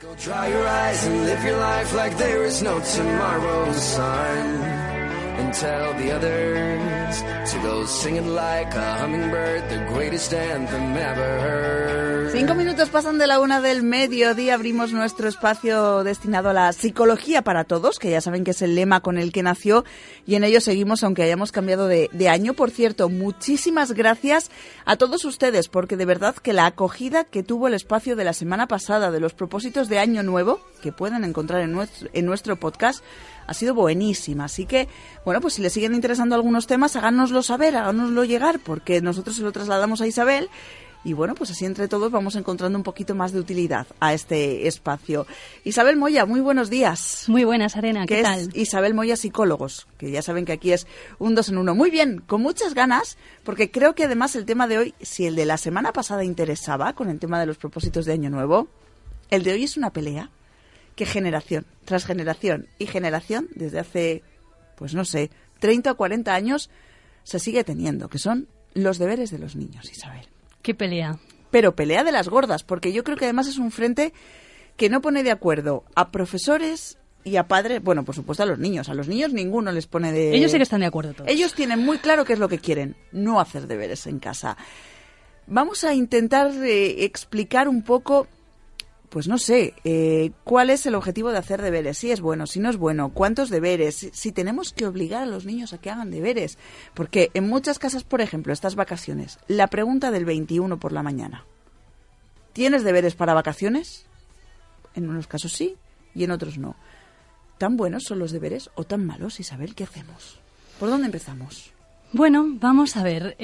Go dry your eyes and live your life like there is no tomorrow, son. And tell the others to go singing like a hummingbird, the greatest anthem ever heard. 5 minutos pasan de la 1 del mediodía, abrimos nuestro espacio destinado a la psicología para todos, que ya saben que es el lema con el que nació, y en ello seguimos aunque hayamos cambiado de año. Por cierto, muchísimas gracias a todos ustedes, porque de verdad que la acogida que tuvo el espacio de la semana pasada de los propósitos de año nuevo, que pueden encontrar en nuestro podcast, ha sido buenísima. Así que, bueno, pues si les siguen interesando algunos temas, háganoslo saber, háganoslo llegar, porque nosotros se lo trasladamos a Isabel. Y bueno, pues así entre todos vamos encontrando un poquito más de utilidad a este espacio. Isabel Moya, muy buenos días. Muy buenas, Arena, ¿qué tal? Isabel Moya, psicólogos, que ya saben que aquí es un 2 en 1. Muy bien, con muchas ganas, porque creo que además el tema de hoy, si el de la semana pasada interesaba con el tema de los propósitos de Año Nuevo, el de hoy es una pelea que generación tras generación y generación, desde hace, pues no sé, 30 o 40 años, se sigue teniendo, que son los deberes de los niños, Isabel. ¿Qué pelea? Pero pelea de las gordas, porque yo creo que además es un frente que no pone de acuerdo a profesores y a padres, bueno, por supuesto a los niños ninguno les pone de... Ellos sí que están de acuerdo todos. Ellos tienen muy claro qué es lo que quieren, no hacer deberes en casa. Vamos a intentar explicar un poco, pues no sé, cuál es el objetivo de hacer deberes, si es bueno, si no es bueno, cuántos deberes, si tenemos que obligar a los niños a que hagan deberes. Porque en muchas casas, por ejemplo, estas vacaciones, la pregunta del 21 por la mañana, ¿tienes deberes para vacaciones? En unos casos sí y en otros no. ¿Tan buenos son los deberes o tan malos, Isabel? ¿Qué hacemos? ¿Por dónde empezamos? Bueno, vamos a ver,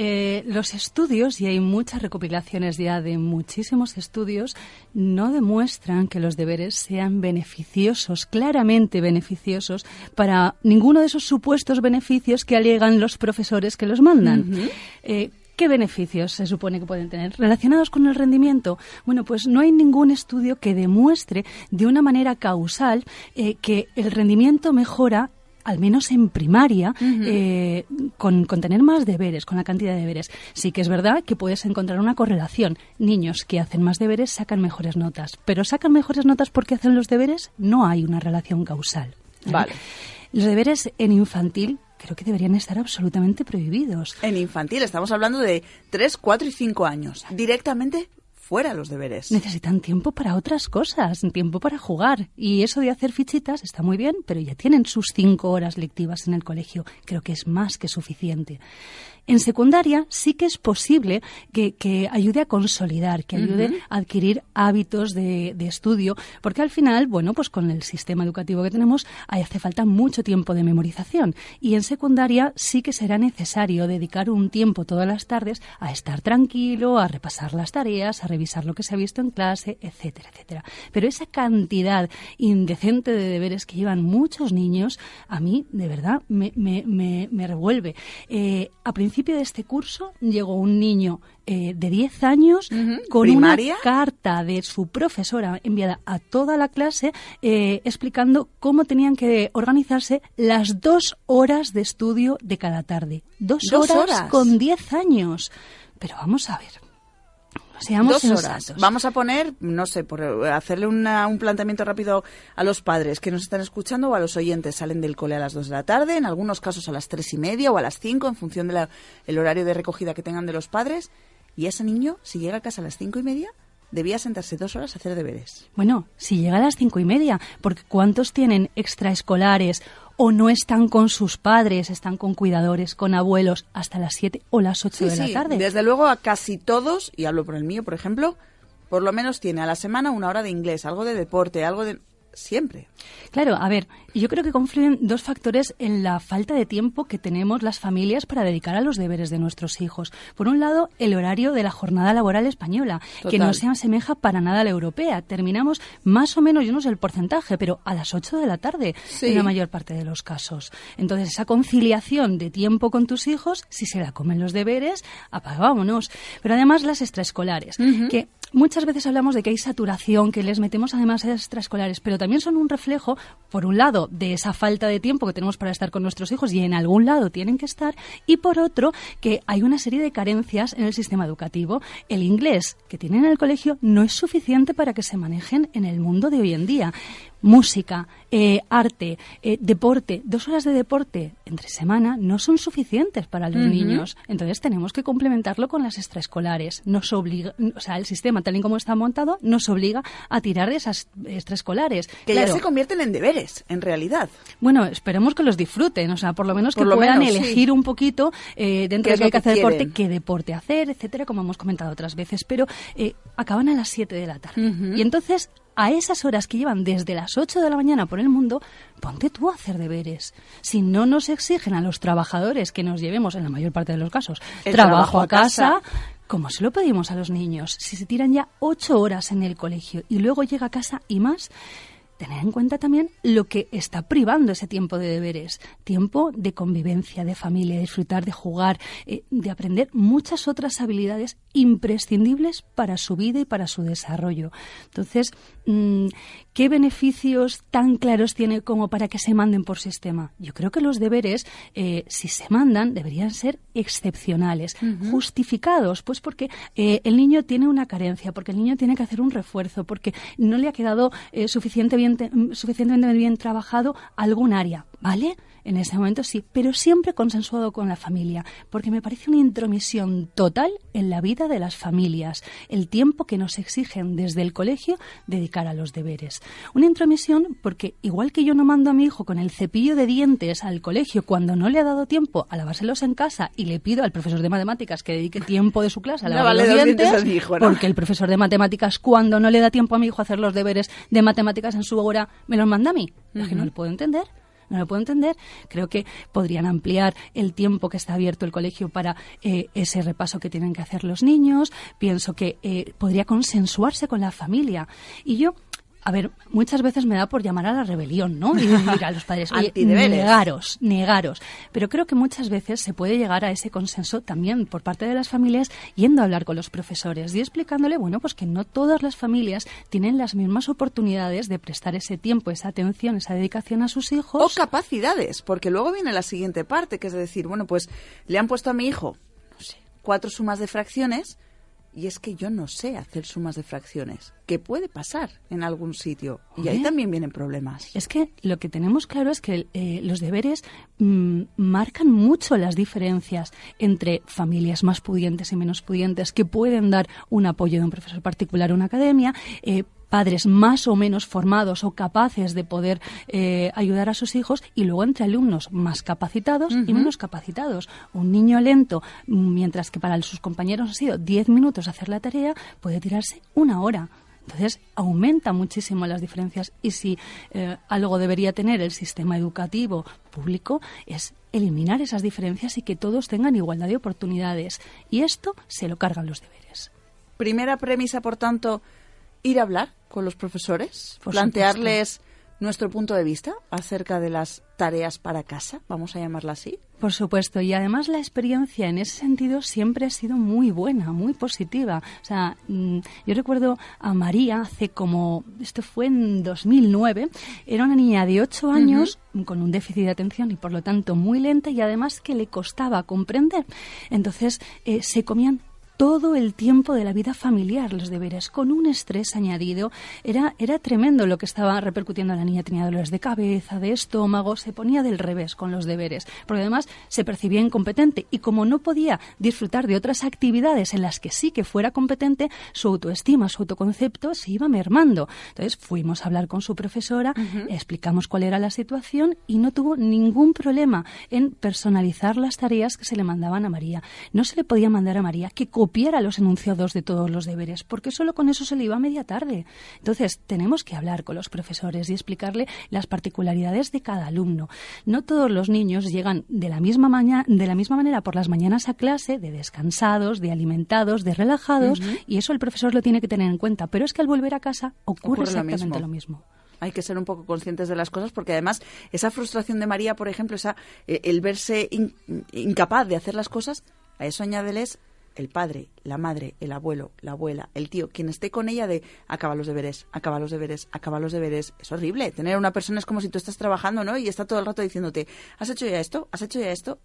los estudios, y hay muchas recopilaciones ya de muchísimos estudios, no demuestran que los deberes sean beneficiosos, claramente beneficiosos, para ninguno de esos supuestos beneficios que alegan los profesores que los mandan. Uh-huh. ¿Qué beneficios se supone que pueden tener? ¿Relacionados con el rendimiento? Bueno, pues no hay ningún estudio que demuestre de una manera causal que el rendimiento mejora, al menos en primaria, uh-huh, con tener más deberes, con la cantidad de deberes. Sí que es verdad que puedes encontrar una correlación. Niños que hacen más deberes sacan mejores notas. Pero ¿sacan mejores notas porque hacen los deberes? No hay una relación causal. Vale. Los deberes en infantil creo que deberían estar absolutamente prohibidos. En infantil estamos hablando de 3, 4 y 5 años. Directamente fuera los deberes. Necesitan tiempo para otras cosas, tiempo para jugar. Y eso de hacer fichitas está muy bien, pero ya tienen sus 5 horas lectivas en el colegio. Creo que es más que suficiente. En secundaria sí que es posible que ayude a consolidar, que ayude, uh-huh, a adquirir hábitos de estudio, porque al final, bueno, pues con el sistema educativo que tenemos hace falta mucho tiempo de memorización. Y en secundaria sí que será necesario dedicar un tiempo todas las tardes a estar tranquilo, a repasar las tareas, a revisar lo que se ha visto en clase, etcétera, etcétera. Pero esa cantidad indecente de deberes que llevan muchos niños, a mí, de verdad, me revuelve. A principio de este curso llegó un niño de 10 años, uh-huh, con ¿primaria? Una carta de su profesora enviada a toda la clase explicando cómo tenían que organizarse las 2 horas de estudio de cada tarde. 2 horas con 10 años. Pero vamos a ver. Seamos 2 horas. Sensatos. Vamos a poner, no sé, por hacerle un planteamiento rápido a los padres que nos están escuchando o a los oyentes. Salen del cole a las 2 de la tarde, en algunos casos a las 3:30 o a las 5, en función del horario de recogida que tengan de los padres. Y ese niño, si llega a casa a las 5:30, debía sentarse 2 horas a hacer deberes. Bueno, si llega a las 5:30, porque ¿cuántos tienen extraescolares o no están con sus padres, están con cuidadores, con abuelos, hasta las 7 o las 8 de la tarde? Desde luego a casi todos, y hablo por el mío, por ejemplo, por lo menos tiene a la semana 1 hora de inglés, algo de deporte, algo de... Siempre. Claro, a ver, yo creo que confluyen 2 factores en la falta de tiempo que tenemos las familias para dedicar a los deberes de nuestros hijos. Por un lado, el horario de la jornada laboral española, total, que no se asemeja para nada a la europea. Terminamos más o menos, yo no sé el porcentaje, pero a las 8 de la tarde, sí, en la mayor parte de los casos. Entonces, esa conciliación de tiempo con tus hijos, si se la comen los deberes, apagámonos. Pero además las extraescolares, uh-huh, que muchas veces hablamos de que hay saturación, que les metemos además a extraescolares, pero también son un reflejo, por un lado, de esa falta de tiempo que tenemos para estar con nuestros hijos y en algún lado tienen que estar, y por otro, que hay una serie de carencias en el sistema educativo. El inglés que tienen en el colegio no es suficiente para que se manejen en el mundo de hoy en día. Música, arte, deporte, 2 horas de deporte entre semana no son suficientes para los niños. Entonces tenemos que complementarlo con las extraescolares. Nos obliga, o sea, el sistema tal y como está montado nos obliga a tirar de esas extraescolares. Que ya se convierten en deberes, en realidad. Bueno, esperemos que los disfruten, o sea, por lo menos que puedan elegir un poquito dentro de que hay que hacer deporte, qué deporte hacer, etcétera, como hemos comentado otras veces. Pero acaban a las 7 de la tarde. Y entonces, a esas horas que llevan desde las 8 de la mañana por el mundo, ponte tú a hacer deberes. Si no nos exigen a los trabajadores que nos llevemos, en la mayor parte de los casos, el trabajo a casa, ¿cómo se lo pedimos a los niños? Si se tiran ya 8 horas en el colegio y luego llega a casa y más, tener en cuenta también lo que está privando ese tiempo de deberes. Tiempo de convivencia, de familia, de disfrutar, de jugar, de aprender muchas otras habilidades imprescindibles para su vida y para su desarrollo. Entonces, ¿qué beneficios tan claros tiene como para que se manden por sistema? Yo creo que los deberes, si se mandan, deberían ser excepcionales, justificados, pues porque el niño tiene una carencia, porque el niño tiene que hacer un refuerzo, porque no le ha quedado suficientemente bien trabajado algún área, ¿vale? En ese momento sí, pero siempre consensuado con la familia, porque me parece una intromisión total en la vida de las familias, el tiempo que nos exigen desde el colegio dedicar a los deberes. Una intromisión porque, igual que yo no mando a mi hijo con el cepillo de dientes al colegio cuando no le ha dado tiempo a lavárselos en casa y le pido al profesor de matemáticas que dedique tiempo de su clase a lavar los dientes, a mi hijo, ¿no? Porque el profesor de matemáticas, cuando no le da tiempo a mi hijo a hacer los deberes de matemáticas en su hora, me los manda a mí. Es que no lo puedo entender. No lo puedo entender. Creo que podrían ampliar el tiempo que está abierto el colegio para ese repaso que tienen que hacer los niños. Pienso que podría consensuarse con la familia. Y yo, a ver, muchas veces me da por llamar a la rebelión, ¿no? Y decir a los padres, oye, negaros. Pero creo que muchas veces se puede llegar a ese consenso también por parte de las familias yendo a hablar con los profesores y explicándole, bueno, pues que no todas las familias tienen las mismas oportunidades de prestar ese tiempo, esa atención, esa dedicación a sus hijos. O capacidades, porque luego viene la siguiente parte, que es decir, bueno, pues le han puesto a mi hijo, no sé, 4 sumas de fracciones. Y es que yo no sé hacer sumas de fracciones, que puede pasar en algún sitio. Y ahí también vienen problemas. Es que lo que tenemos claro es que los deberes marcan mucho las diferencias entre familias más pudientes y menos pudientes que pueden dar un apoyo de un profesor particular a una academia, padres más o menos formados o capaces de poder ayudar a sus hijos, y luego entre alumnos más capacitados y menos capacitados. Un niño lento, mientras que para sus compañeros ha sido 10 minutos hacer la tarea, puede tirarse 1 hora. Entonces, aumenta muchísimo las diferencias y si algo debería tener el sistema educativo público es eliminar esas diferencias y que todos tengan igualdad de oportunidades. Y esto se lo cargan los deberes. Primera premisa, por tanto, ir a hablar con los profesores, plantearles nuestro punto de vista acerca de las tareas para casa, vamos a llamarla así. Por supuesto, y además la experiencia en ese sentido siempre ha sido muy buena, muy positiva. O sea, yo recuerdo a María esto fue en 2009, era una niña de 8 años con un déficit de atención y por lo tanto muy lenta y además que le costaba comprender. Entonces se comían todo el tiempo de la vida familiar los deberes, con un estrés añadido. Era tremendo lo que estaba repercutiendo en la niña. Tenía dolores de cabeza, de estómago, se ponía del revés con los deberes, porque además se percibía incompetente y como no podía disfrutar de otras actividades en las que sí que fuera competente, su autoestima, su autoconcepto se iba mermando. Entonces fuimos a hablar con su profesora, explicamos cuál era la situación y no tuvo ningún problema en personalizar las tareas que se le mandaban a María. No se le podía mandar a María que copiara los enunciados de todos los deberes, porque solo con eso se le iba a media tarde. Entonces, tenemos que hablar con los profesores y explicarle las particularidades de cada alumno. No todos los niños llegan de la misma manera por las mañanas a clase, de descansados, de alimentados, de relajados, y eso el profesor lo tiene que tener en cuenta. Pero es que al volver a casa ocurre exactamente lo mismo. Hay que ser un poco conscientes de las cosas porque además esa frustración de María, por ejemplo, el verse incapaz de hacer las cosas, a eso añádeles el padre, la madre, el abuelo, la abuela, el tío, quien esté con ella de acaba los deberes, acaba los deberes, acaba los deberes. Es horrible. Tener una persona es como si tú estás trabajando, ¿no? Y está todo el rato diciéndote, ¿has hecho ya esto? ¿Has hecho ya esto?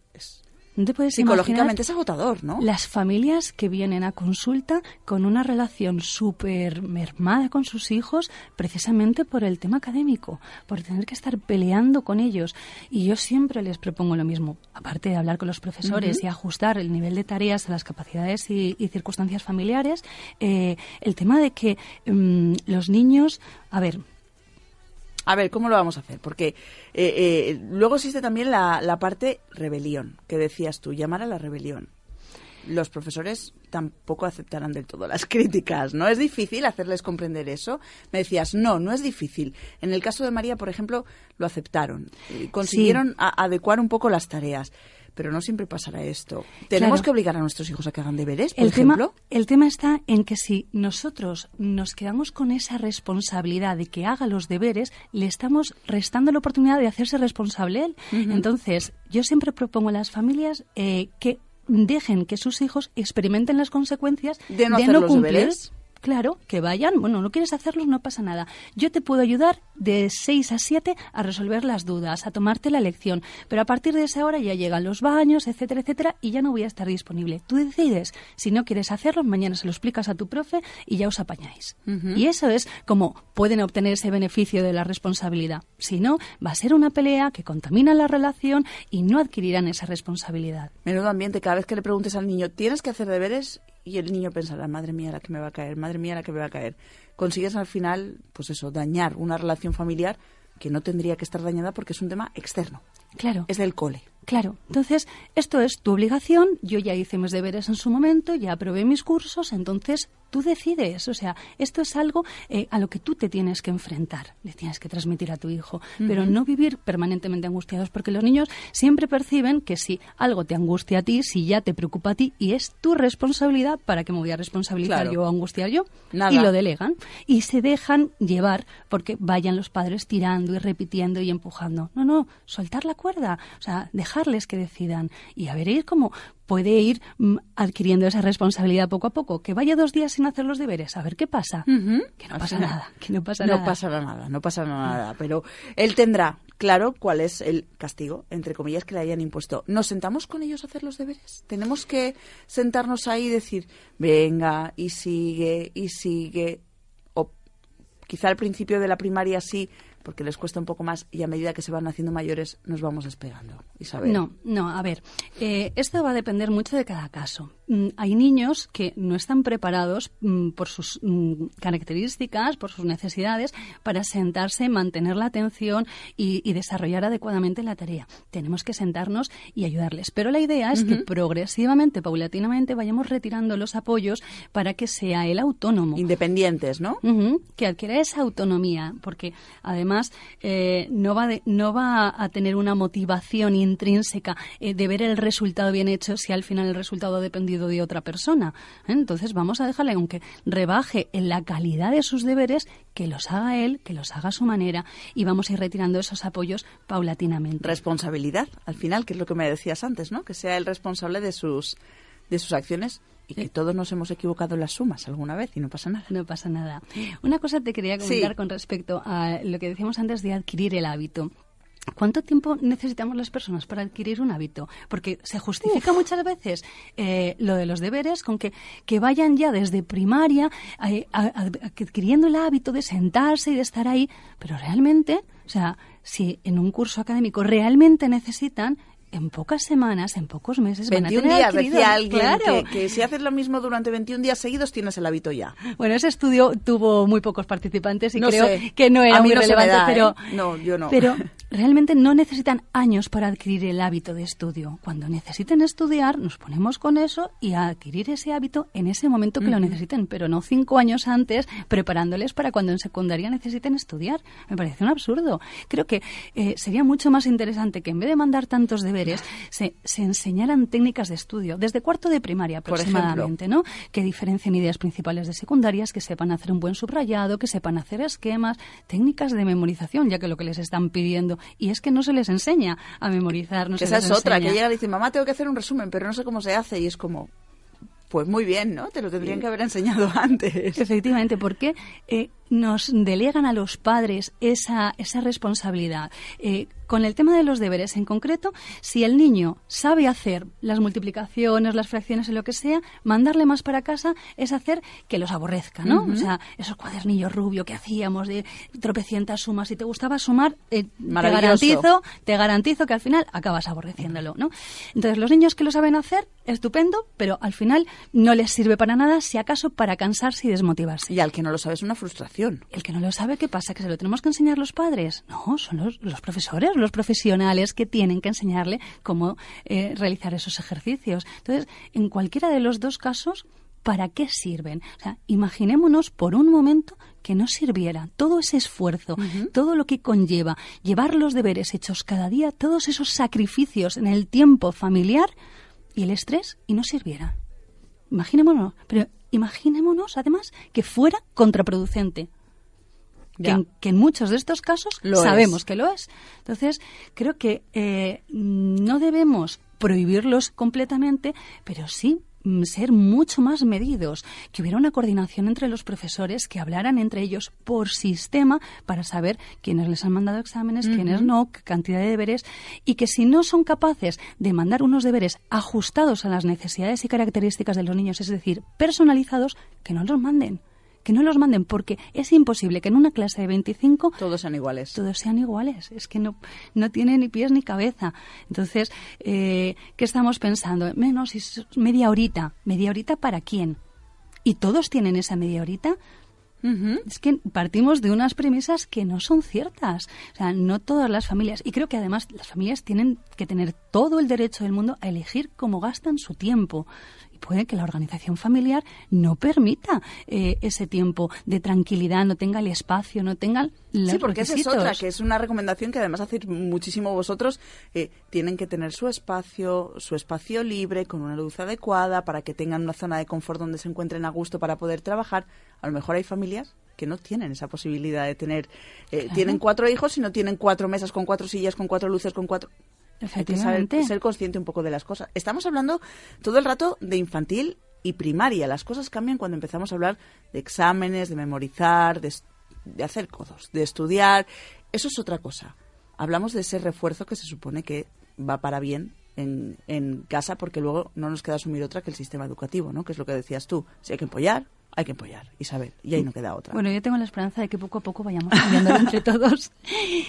No te puedes psicológicamente es agotador, ¿no? Las familias que vienen a consulta con una relación súper mermada con sus hijos precisamente por el tema académico, por tener que estar peleando con ellos. Y yo siempre les propongo lo mismo, aparte de hablar con los profesores y ajustar el nivel de tareas a las capacidades y circunstancias familiares, el tema de que los niños... A ver, ¿cómo lo vamos a hacer? Porque luego existe también la parte rebelión, que decías tú, llamar a la rebelión. Los profesores tampoco aceptarán del todo las críticas, ¿no? Es difícil hacerles comprender eso. Me decías, no es difícil. En el caso de María, por ejemplo, lo aceptaron. Consiguieron adecuar un poco las tareas. Pero no siempre pasará esto. ¿Tenemos que obligar a nuestros hijos a que hagan deberes, por ejemplo? El tema está en que si nosotros nos quedamos con esa responsabilidad de que haga los deberes, le estamos restando la oportunidad de hacerse responsable él. Entonces, yo siempre propongo a las familias que dejen que sus hijos experimenten las consecuencias de no cumplir. Deberes. Claro, que vayan. Bueno, no quieres hacerlos, no pasa nada. Yo te puedo ayudar de 6 a 7 a resolver las dudas, a tomarte la lección. Pero a partir de esa hora ya llegan los baños, etcétera, etcétera, y ya no voy a estar disponible. Tú decides. Si no quieres hacerlo, mañana se lo explicas a tu profe y ya os apañáis. Y eso es como pueden obtener ese beneficio de la responsabilidad. Si no, va a ser una pelea que contamina la relación y no adquirirán esa responsabilidad. Menudo ambiente. Cada vez que le preguntes al niño, ¿tienes que hacer deberes? Y el niño pensará, madre mía, la que me va a caer, madre mía, la que me va a caer. Consigues al final, pues eso, dañar una relación familiar que no tendría que estar dañada porque es un tema externo. Claro. Es del cole. Claro. Entonces, esto es tu obligación. Yo ya hice mis deberes en su momento, ya aprobé mis cursos, entonces tú decides. O sea, esto es algo a lo que tú te tienes que enfrentar, le tienes que transmitir a tu hijo, pero no vivir permanentemente angustiados, porque los niños siempre perciben que si algo te angustia a ti, si ya te preocupa a ti y es tu responsabilidad, ¿para qué me voy a responsabilizar yo o angustiar yo? Nada. Y lo delegan y se dejan llevar porque vayan los padres tirando y repitiendo y empujando. No, soltar la cuerda, o sea, dejarles que decidan y a ver, ir como puede ir adquiriendo esa responsabilidad poco a poco. Que vaya 2 días sin hacer los deberes, a ver qué pasa. Que no pasa nada, que no pasa nada. No pasará nada, pero él tendrá claro cuál es el castigo, entre comillas, que le hayan impuesto. ¿Nos sentamos con ellos a hacer los deberes? Tenemos que sentarnos ahí y decir, venga, y sigue, o quizá al principio de la primaria sí, porque les cuesta un poco más y a medida que se van haciendo mayores nos vamos despegando. Isabel. No, a ver, esto va a depender mucho de cada caso. Hay niños que no están preparados por sus características, por sus necesidades, para sentarse, mantener la atención y desarrollar adecuadamente la tarea. Tenemos que sentarnos y ayudarles. Pero la idea es que progresivamente, paulatinamente, vayamos retirando los apoyos para que sea él autónomo. Independientes, ¿no? Que adquiera esa autonomía, porque además no va a tener una motivación intrínseca de ver el resultado bien hecho si al final el resultado ha dependido de otra persona. Entonces vamos a dejarle, aunque rebaje en la calidad de sus deberes, que los haga él, que los haga a su manera y vamos a ir retirando esos apoyos paulatinamente. Responsabilidad, al final, que es lo que me decías antes, ¿no? Que sea el responsable de sus acciones. Y que todos nos hemos equivocado en las sumas alguna vez y no pasa nada. No pasa nada. Una cosa te quería comentar con respecto a lo que decíamos antes de adquirir el hábito. ¿Cuánto tiempo necesitamos las personas para adquirir un hábito? Porque se justifica muchas veces lo de los deberes con que vayan ya desde primaria adquiriendo el hábito de sentarse y de estar ahí. Pero realmente, o sea, si en un curso académico realmente necesitan... En pocas semanas, en pocos meses 21 van a tener días, adquirido. decía alguien, claro. que si haces lo mismo durante 21 días seguidos tienes el hábito ya. Bueno, ese estudio tuvo muy pocos participantes y no creo sé. que no era a mí muy no relevante, se me da, pero no, yo no. Pero realmente no necesitan años para adquirir el hábito de estudio. Cuando necesiten estudiar, nos ponemos con eso y a adquirir ese hábito en ese momento que lo necesiten, pero no 5 años antes preparándoles para cuando en secundaria necesiten estudiar. Me parece un absurdo. Creo que sería mucho más interesante que en vez de mandar tantos deberes se enseñaran técnicas de estudio, desde 4º de primaria aproximadamente, ¿no? Que diferencien ideas principales de secundarias, que sepan hacer un buen subrayado, que sepan hacer esquemas, técnicas de memorización, ya que lo que les están pidiendo, y es que no se les enseña a memorizar, no se les enseña. Esa es otra, que llega y dice, mamá, tengo que hacer un resumen, pero no sé cómo se hace, y es como... Pues muy bien, ¿no? Te lo tendrían que haber enseñado antes. Efectivamente, porque nos delegan a los padres esa responsabilidad. Con el tema de los deberes en concreto, si el niño sabe hacer las multiplicaciones, las fracciones o lo que sea, mandarle más para casa es hacer que los aborrezca, ¿no? O sea, esos cuadernillos rubio que hacíamos de tropecientas sumas. Si te gustaba sumar, te garantizo que al final acabas aborreciéndolo, ¿no? Entonces, los niños que lo saben hacer, estupendo, pero al final no les sirve para nada, si acaso para cansarse y desmotivarse. Y al que no lo sabe es una frustración. El que no lo sabe, ¿qué pasa? ¿Que se lo tenemos que enseñar los padres? No, son los profesores, los profesionales que tienen que enseñarle cómo realizar esos ejercicios. Entonces, en cualquiera de los dos casos, ¿para qué sirven? O sea, imaginémonos por un momento que no sirviera todo ese esfuerzo, todo lo que conlleva llevar los deberes hechos cada día, todos esos sacrificios en el tiempo familiar y el estrés, y no sirviera. Imaginémonos, pero imaginémonos además que fuera contraproducente. Que en muchos de estos casos sabemos que lo es. Entonces, creo que no debemos prohibirlos completamente, pero sí ser mucho más medidos, que hubiera una coordinación entre los profesores, que hablaran entre ellos por sistema para saber quiénes les han mandado exámenes, quiénes no, qué cantidad de deberes, y que si no son capaces de mandar unos deberes ajustados a las necesidades y características de los niños, es decir, personalizados, que no los manden. Que no los manden, porque es imposible que en una clase de 25 todos sean iguales. Todos sean iguales. Es que no tiene ni pies ni cabeza. Entonces, ¿qué estamos pensando? Menos media horita. ¿Media horita para quién? ¿Y todos tienen esa media horita? Es que partimos de unas premisas que no son ciertas. O sea, no todas las familias. Y creo que además las familias tienen que tener todo el derecho del mundo a elegir cómo gastan su tiempo. Puede que la organización familiar no permita ese tiempo de tranquilidad, no tenga el espacio, no tenga los Sí, porque requisitos. esa es otra, que es una recomendación que además hacéis muchísimo vosotros. Tienen que tener su espacio libre, con una luz adecuada, para que tengan una zona de confort donde se encuentren a gusto para poder trabajar. A lo mejor hay familias que no tienen esa posibilidad de tener... Tienen 4 hijos y no tienen 4 mesas con 4 sillas, con 4 luces, con 4... Hay que saber ser consciente un poco de las cosas. Estamos hablando todo el rato de infantil y primaria. Las cosas cambian cuando empezamos a hablar de exámenes, de memorizar, de hacer codos, de estudiar. Eso es otra cosa. Hablamos de ese refuerzo que se supone que va para bien en casa, porque luego no nos queda asumir otra que el sistema educativo, ¿no? Que es lo que decías tú. Si hay que empollar Isabel, y ahí no queda otra. Bueno, yo tengo la esperanza de que poco a poco vayamos cambiando entre todos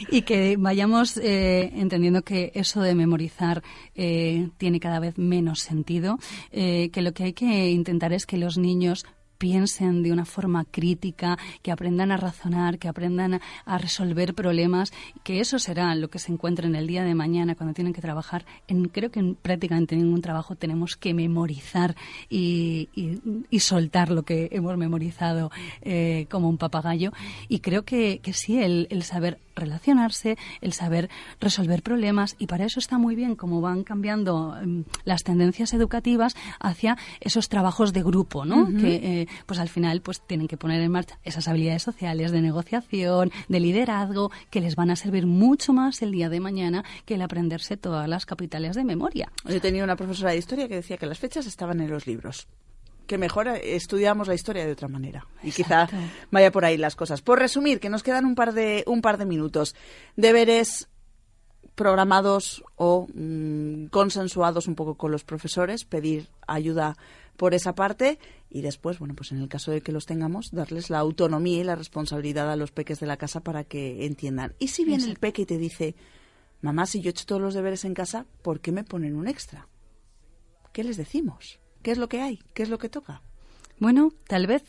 y que vayamos entendiendo que eso de memorizar tiene cada vez menos sentido, que lo que hay que intentar es que los niños piensen de una forma crítica, que aprendan a razonar, que aprendan a resolver problemas, que eso será lo que se encuentre en el día de mañana cuando tienen que trabajar. Creo que en prácticamente ningún trabajo tenemos que memorizar y soltar lo que hemos memorizado como un papagayo. Y creo que sí, el saber relacionarse, el saber resolver problemas, y para eso está muy bien cómo van cambiando las tendencias educativas hacia esos trabajos de grupo, ¿no? Que pues al final pues tienen que poner en marcha esas habilidades sociales de negociación, de liderazgo, que les van a servir mucho más el día de mañana que el aprenderse todas las capitales de memoria. Yo tenía una profesora de historia que decía que las fechas estaban en los libros, que mejor estudiamos la historia de otra manera. Y quizá vaya por ahí las cosas. Por resumir, que nos quedan un par de minutos. Deberes programados o consensuados un poco con los profesores, pedir ayuda por esa parte, y después, bueno, pues en el caso de que los tengamos, darles la autonomía y la responsabilidad a los peques de la casa para que entiendan. Y si viene el peque y te dice: mamá, si yo he hecho todos los deberes en casa, ¿por qué me ponen un extra? ¿Qué les decimos? ¿Qué es lo que hay? ¿Qué es lo que toca? Bueno, tal vez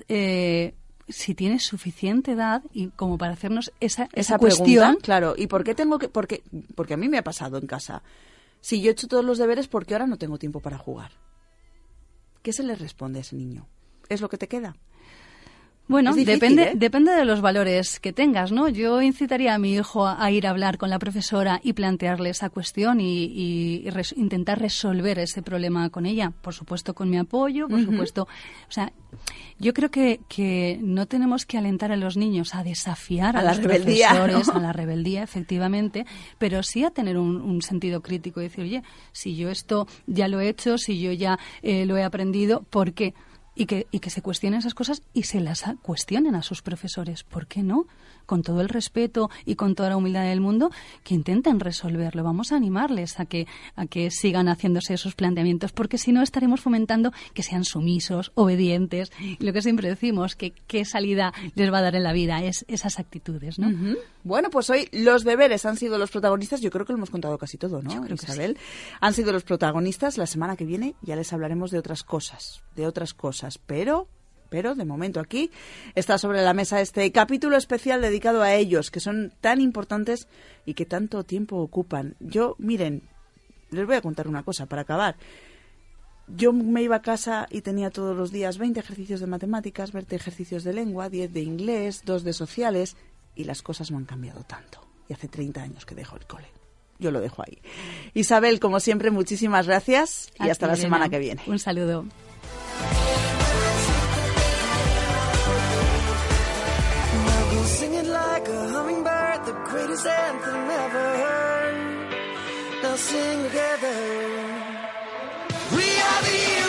si tienes suficiente edad y como para hacernos esa cuestión, pregunta, claro. ¿Y por qué tengo que...? Porque a mí me ha pasado en casa. Si yo he hecho todos los deberes, ¿por qué ahora no tengo tiempo para jugar? ¿Qué se le responde a ese niño? ¿Es lo que te queda? Bueno, Es difícil, depende de los valores que tengas, ¿no? Yo incitaría a mi hijo a ir a hablar con la profesora y plantearle esa cuestión y intentar resolver ese problema con ella. Por supuesto, con mi apoyo, por supuesto. O sea, yo creo que no tenemos que alentar a los niños a desafiar a los profesores, ¿no? A la rebeldía, efectivamente, pero sí a tener un sentido crítico y decir, oye, si yo esto ya lo he hecho, si yo ya lo he aprendido, ¿por qué? Y que se cuestionen esas cosas y se las cuestionen a sus profesores. ¿Por qué no? Con todo el respeto y con toda la humildad del mundo, que intenten resolverlo. Vamos a animarles a que sigan haciéndose esos planteamientos, porque si no estaremos fomentando que sean sumisos, obedientes. Lo que siempre decimos, que qué salida les va a dar en la vida, es esas actitudes, ¿no? Uh-huh. Bueno, pues hoy los deberes han sido los protagonistas. Yo creo que lo hemos contado casi todo, ¿no, Isabel? Sí. Han sido los protagonistas. La semana que viene ya les hablaremos de otras cosas, pero de momento aquí está sobre la mesa este capítulo especial dedicado a ellos, que son tan importantes y que tanto tiempo ocupan. Yo, miren, les voy a contar una cosa para acabar. Yo me iba a casa y tenía todos los días 20 ejercicios de matemáticas, 20 ejercicios de lengua, 10 de inglés, 2 de sociales, y las cosas me han cambiado tanto. Y hace 30 años que dejo el cole. Yo lo dejo ahí. Isabel, como siempre, muchísimas gracias y hasta la semana que viene. Un saludo. Singing like a hummingbird, the greatest anthem ever heard. Now sing together. We are the